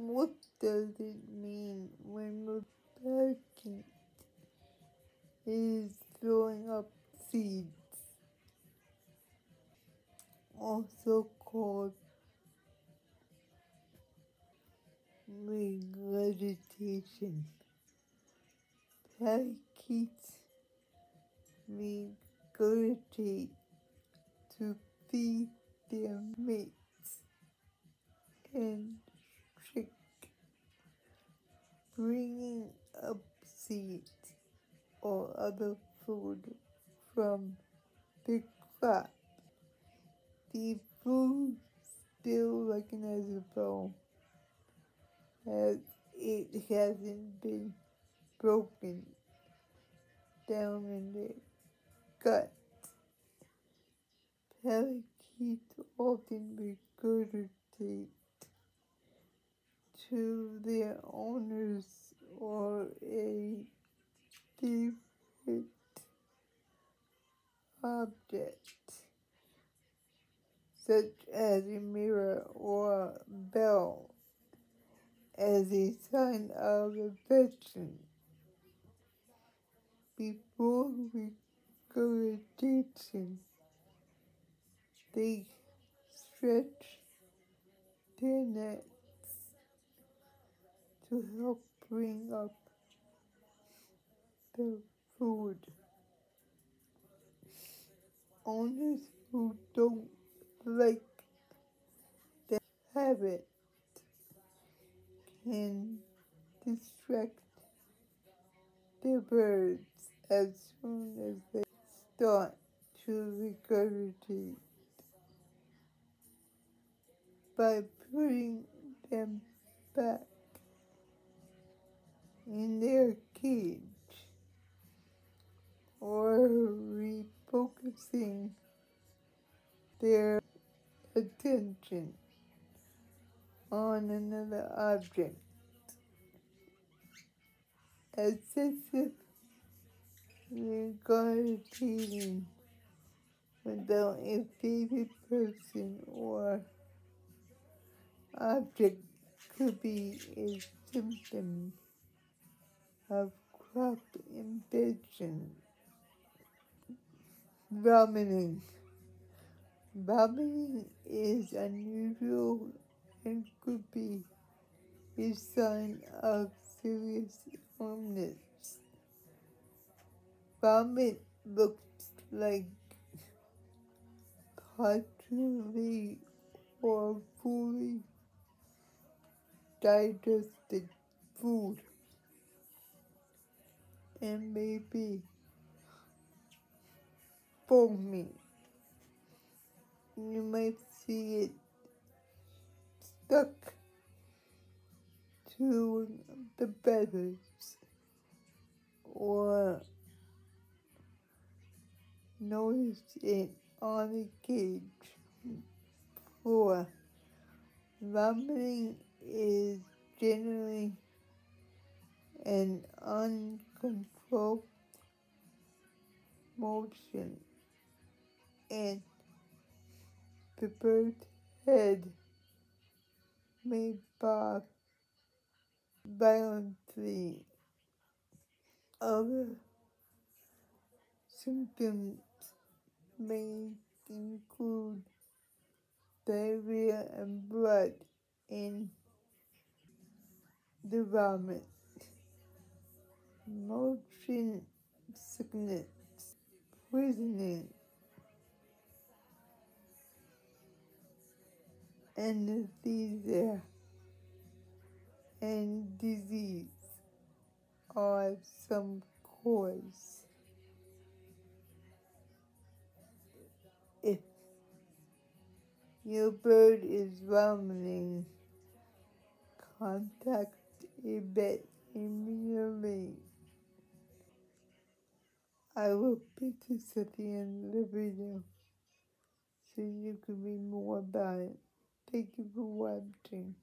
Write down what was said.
What does it mean when the parakeet is throwing up seeds, also called regurgitation? Parakeets regurgitate to feed their mates and trick, bringing up seeds or other food from the crop. The food still recognizable as it hasn't been broken down in the gut. Parakeets often regurgitate to their owners or a favorite object, such as a mirror or a bell, as a sign of affection. Before regurgitation, they stretch their necks to help bring up the food. Owners who don't like the habit can distract the birds as soon as they start to regurgitate by putting them back in their cage or refocusing their attention on another object. Excessive regurgitating without a favorite person or object could be a symptom of crop infection. Vomiting. Vomiting is unusual and could be a sign of serious illness. Vomit looks like partially or fully digested food and may be foamy. You might see it stuck to the feathers or notice it on the cage floor. Vomiting is generally an uncontrolled motion, and the bird's head may bob violently. Other symptoms may include diarrhea and blood in the vomit, motion sickness, poisoning, anesthesia, and disease are some cause. If your bird is vomiting, contact a vet immediately. I will put this at the end of the video so you can read more about it. Thank you for watching.